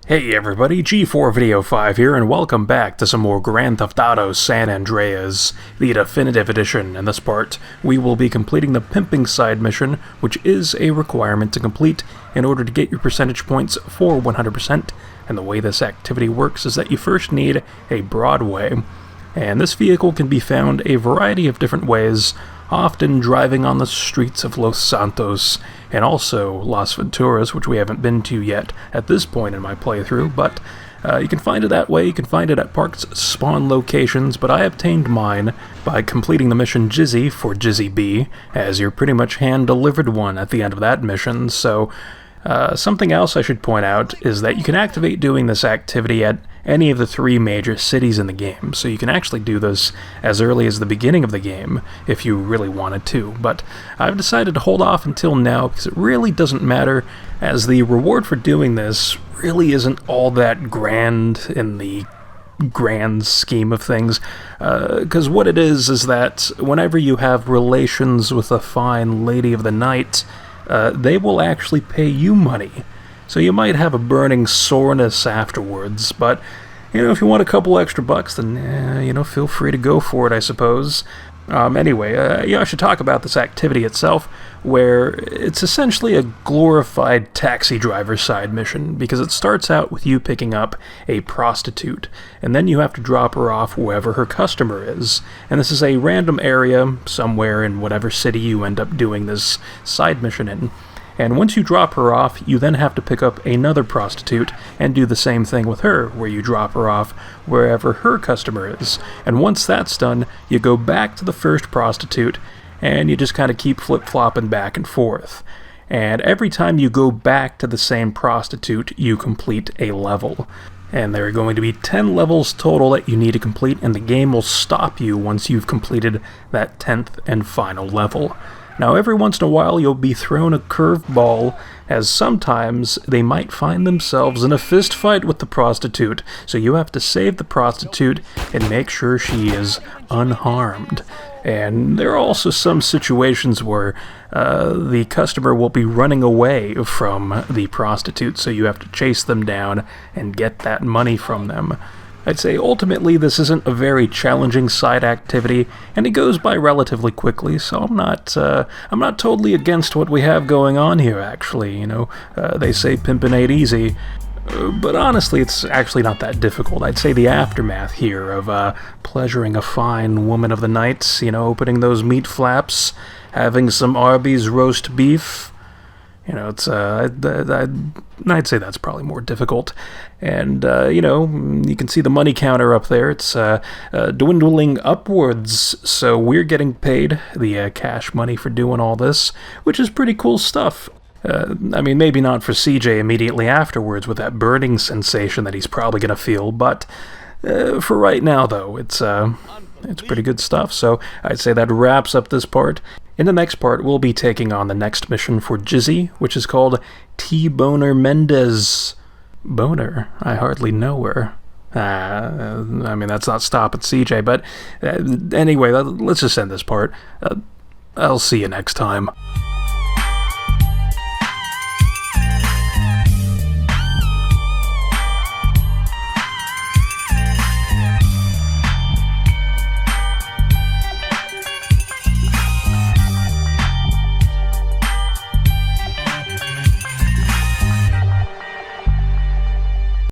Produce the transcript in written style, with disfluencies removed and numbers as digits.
Hey everybody, G4 Video 5 here, and welcome back to some more Grand Theft Auto San Andreas, the Definitive Edition. In this part, we will be completing the Pimping side mission, which is a requirement to complete in order to get your percentage points for 100%, and the way this activity works is that you first need a Broadway, and this vehicle can be found a variety of different ways, often driving on the streets of Los Santos, and also Las Venturas, which we haven't been to yet at this point in my playthrough, but you can find it that way. You can find it at parked spawn locations, but I obtained mine by completing the mission Jizzy for Jizzy B, as you're pretty much hand-delivered one at the end of that mission. So something else I should point out is that you can activate doing this activity at any of the 3 major cities in the game, so you can actually do this as early as the beginning of the game if you really wanted to, but I've decided to hold off until now because it really doesn't matter, as the reward for doing this really isn't all that grand in the grand scheme of things, because what it is that whenever you have relations with a fine lady of the night, they will actually pay you money. So you might have a burning soreness afterwards, but, if you want a couple extra bucks, then, feel free to go for it, I suppose. Anyway, I should talk about this activity itself, where it's essentially a glorified taxi driver side mission, because it starts out with you picking up a prostitute, and then you have to drop her off wherever her customer is. And this is a random area, somewhere in whatever city you end up doing this side mission in. And once you drop her off, you then have to pick up another prostitute and do the same thing with her, where you drop her off wherever her customer is. And once that's done, you go back to the first prostitute, and you just kind of keep flip-flopping back and forth. And every time you go back to the same prostitute, you complete a level. And there are going to be 10 levels total that you need to complete, and the game will stop you once you've completed that 10th and final level. Now, every once in a while, you'll be thrown a curveball, as sometimes they might find themselves in a fist fight with the prostitute, so you have to save the prostitute and make sure she is unharmed. And there are also some situations where the customer will be running away from the prostitute, so you have to chase them down and get that money from them. I'd say ultimately this isn't a very challenging side activity, and it goes by relatively quickly, so I'm not totally against what we have going on here, actually. They say pimpin' ain't easy, but honestly it's actually not that difficult. I'd say the aftermath here of pleasuring a fine woman of the night, opening those meat flaps, having some Arby's roast beef, I'd say that's probably more difficult. And, you can see the money counter up there. It's dwindling upwards, so we're getting paid the cash money for doing all this, which is pretty cool stuff. Maybe not for CJ immediately afterwards with that burning sensation that he's probably going to feel, but for right now, though, it's pretty good stuff. So I'd say that wraps up this part. In the next part, we'll be taking on the next mission for Jizzy, which is called T-Boner Mendez. Boner? I hardly know her. That's not stop at CJ, but anyway, let's just end this part. I'll see you next time.